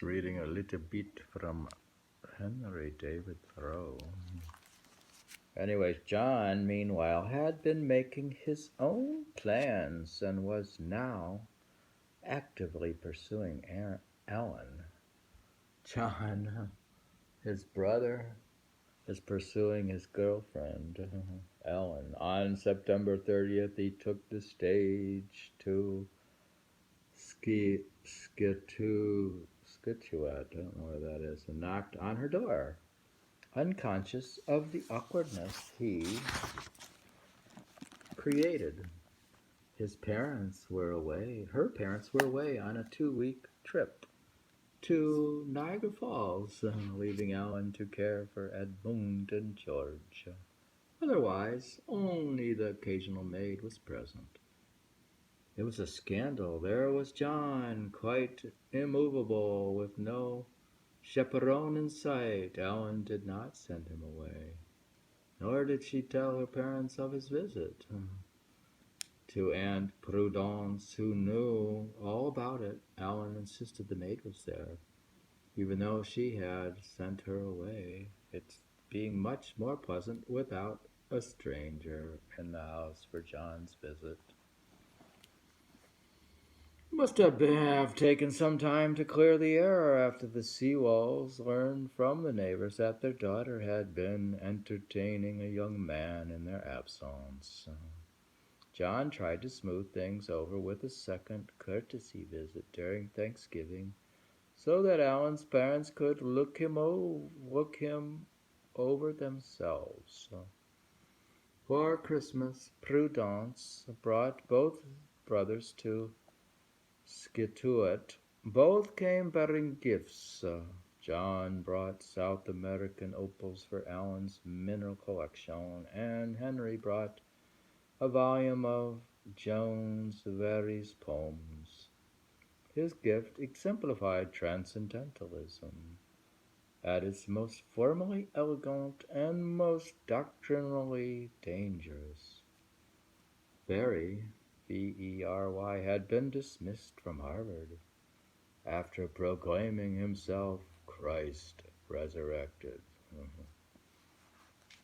Reading a little bit from Henry David Thoreau. Anyways, John, meanwhile, had been making his own plans and was now actively pursuing Ellen. John, his brother, is pursuing his girlfriend, Ellen. On September 30th, he took the stage to Scituate, I don't know where that is, and knocked on her door. Unconscious of the awkwardness he created. Her parents were away on a 2-week trip to Niagara Falls, leaving Ellen to care for Edmund and George. Otherwise, only the occasional maid was present. It was a scandal. There was John, quite immovable, with no chaperone in sight. Ellen did not send him away, nor did she tell her parents of his visit. To Aunt Prudence, who knew all about it, Ellen insisted the maid was there, even though she had sent her away, it being much more pleasant without a stranger in the house for John's visit. Must have taken some time to clear the air after the Seawalls learned from the neighbors that their daughter had been entertaining a young man in their absence. John tried to smooth things over with a second courtesy visit during Thanksgiving, so that Alan's parents could look him over themselves. For Christmas, Prudence brought both brothers to Scituate. Both came bearing gifts. John brought South American opals for Alan's mineral collection, and Henry brought a volume of Jones Very's poems. His gift exemplified transcendentalism at its most formally elegant and most doctrinally dangerous. Very Very had been dismissed from Harvard after proclaiming himself Christ resurrected.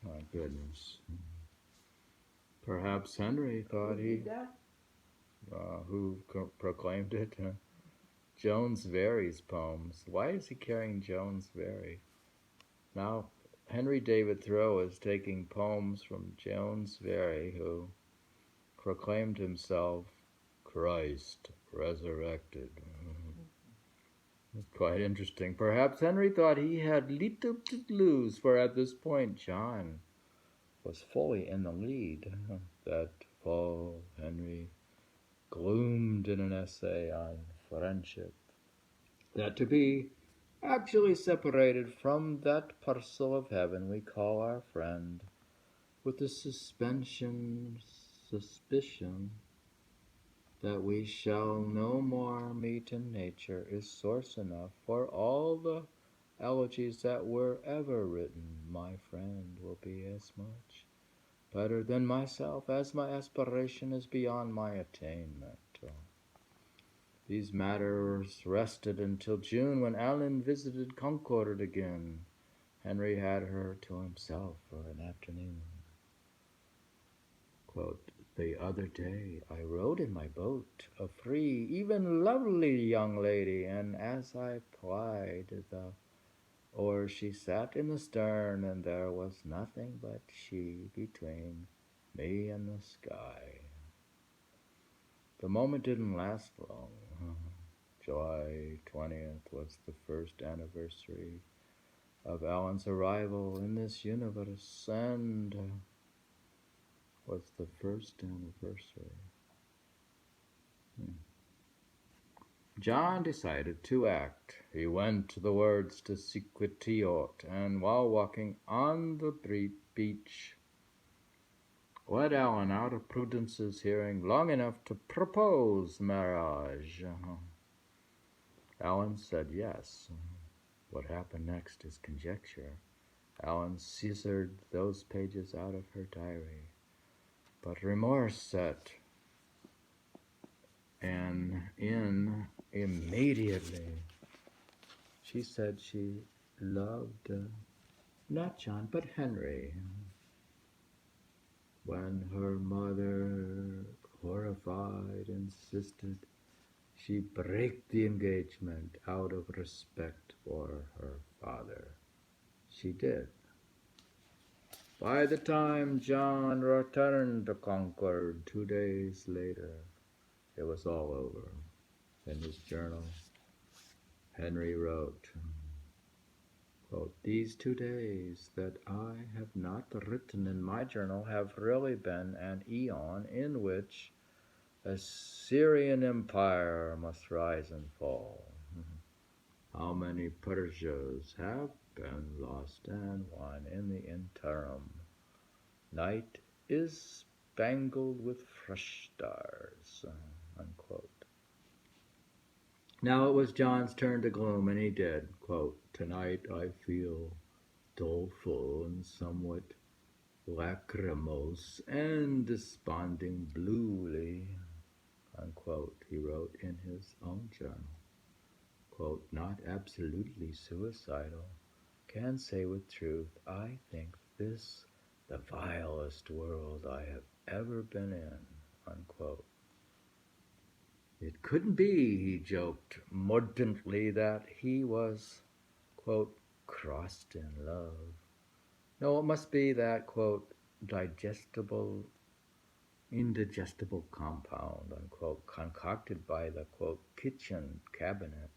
My goodness. Perhaps Henry thought who proclaimed it? Jones Very's poems. Why is he carrying Jones Very? Now, Henry David Thoreau is taking poems from Jones Very, who proclaimed himself Christ resurrected. Quite interesting. Perhaps Henry thought he had little to lose, for at this point John was fully in the lead. That fall, Henry gloomed in an essay on friendship, that to be actually separated from that parcel of heaven we call our friend, with the suspicion that we shall no more meet in nature, is source enough for all the elegies that were ever written. My friend will be as much better than myself, as my aspiration is beyond my attainment. These matters rested until June, when Allen visited Concord again. Henry had her to himself for an afternoon. Quote, "The other day I rowed in my boat, a free, even lovely young lady, and as I plied the oar she sat in the stern, and there was nothing but she between me and the sky." The moment didn't last long. July 20th was the first anniversary of Alan's arrival in this universe, and was the first anniversary. John decided to act. He went the words to Scituate, and while walking on the beach, led Alan out of Prudence's hearing long enough to propose marriage. Alan said yes. What happened next is conjecture. Alan scissored those pages out of her diary, but remorse set in immediately. she said she loved not John, but Henry. When her mother, horrified, insisted she break the engagement out of respect for her father, she did. By the time John returned to Concord 2 days later, it was all over. In his journal, Henry wrote, quote, "These 2 days that I have not written in my journal have really been an eon in which a Syrian empire must rise and fall. How many Persias have been lost and won in the interim? Night is spangled with fresh stars." Unquote. Now it was John's turn to gloom, and he did, quote, "Tonight I feel doleful and somewhat lachrymose and desponding bluely," unquote, he wrote in his own journal. Quote, "Not absolutely suicidal, can say with truth, I think this the vilest world I have ever been in," unquote. It couldn't be, he joked mordantly, that he was, quote, "crossed in love." No, it must be that, quote, indigestible compound, unquote, concocted by the, quote, kitchen cabinet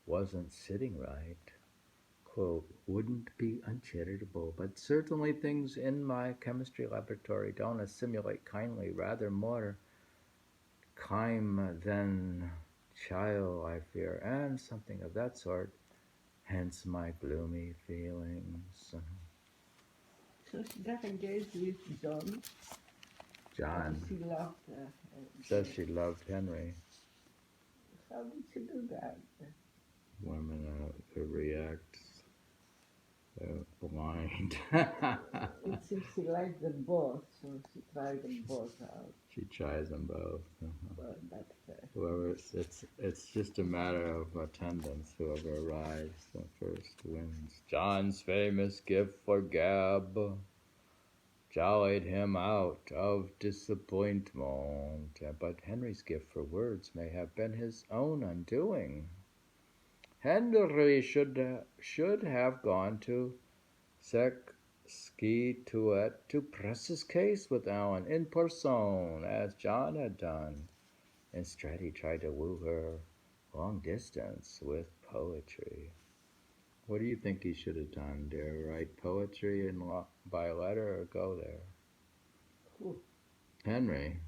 wasn't sitting right. Quote, "Wouldn't be uncharitable, but certainly things in my chemistry laboratory don't assimilate kindly, rather more chyme than chyle, I fear, and something of that sort, hence my gloomy feelings." So she got engaged with John. John She loved says she loved Henry. How did she do that? Women react blind. It seems she liked them both, so she tried them both out. She tries them both. Well, that's fair. Whoever it's just a matter of attendance. Whoever arrives first wins. John's famous gift for gab jollied him out of disappointment, but Henry's gift for words may have been his own undoing. Henry should have gone to Sec-Ski-Tuet to press his case with Ellen in person, as John had done. Instead, he tried to woo her long distance with poetry. What do you think he should have done, dear? Write poetry by letter or go there? Who? Henry.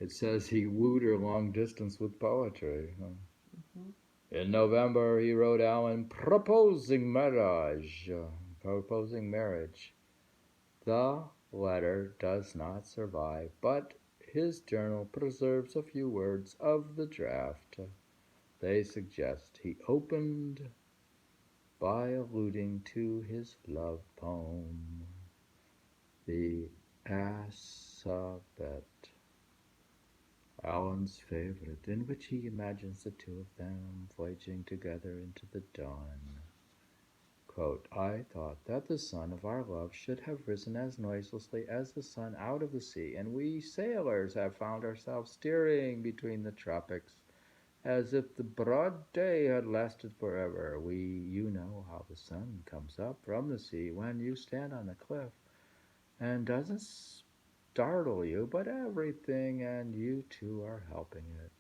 It says he wooed her long distance with poetry. Mm-hmm. In November, he wrote Ellen proposing marriage. The letter does not survive, but his journal preserves a few words of the draft. They suggest he opened by alluding to his love poem, the Alphabet, Alan's favorite, in which he imagines the two of them voyaging together into the dawn. Quote, "I thought that the sun of our love should have risen as noiselessly as the sun out of the sea, and we sailors have found ourselves steering between the tropics as if the broad day had lasted forever. You know how the sun comes up from the sea when you stand on the cliff and doesn't startle you, but everything and you too are helping it."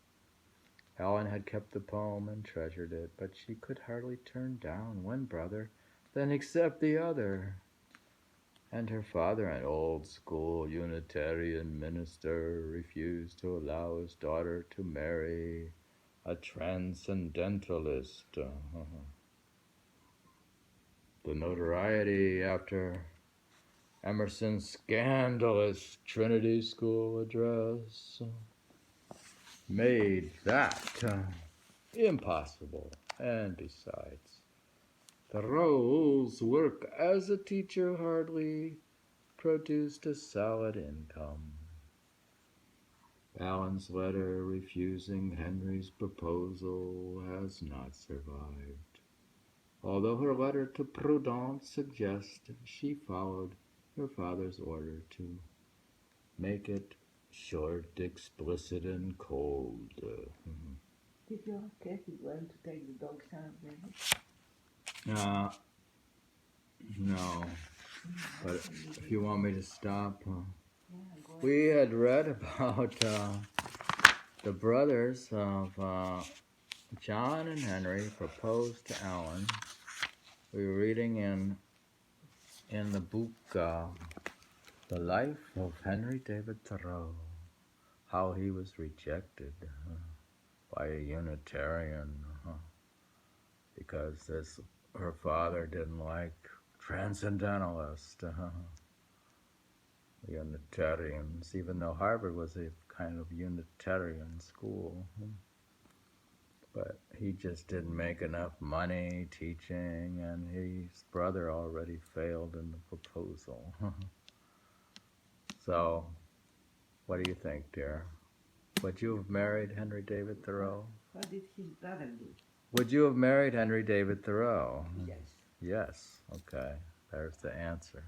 Ellen had kept the poem and treasured it, but she could hardly turn down one brother, then accept the other. And her father, an old-school Unitarian minister, refused to allow his daughter to marry a transcendentalist. The notoriety after Emerson's scandalous Trinity School address made that impossible. And besides, Thoreau's work as a teacher hardly produced a solid income. Alan's letter refusing Henry's proposal has not survived, although her letter to Prudence suggests she followed her father's order to make it short, explicit, and cold. Did you ask Kathy when to take the dogs out there? No, but if you want me to stop, Yeah, go ahead. we had read about the brothers of John and Henry proposed to Alan. We were reading in the book The Life of Henry David Thoreau, how he was rejected by a Unitarian because her father didn't like transcendentalists, Unitarians, even though Harvard was a kind of Unitarian school. But he just didn't make enough money teaching, and his brother already failed in the proposal. So, what do you think, dear? Would you have married Henry David Thoreau? What did his brother do? Would you have married Henry David Thoreau? Yes. Yes. Okay. There's the answer.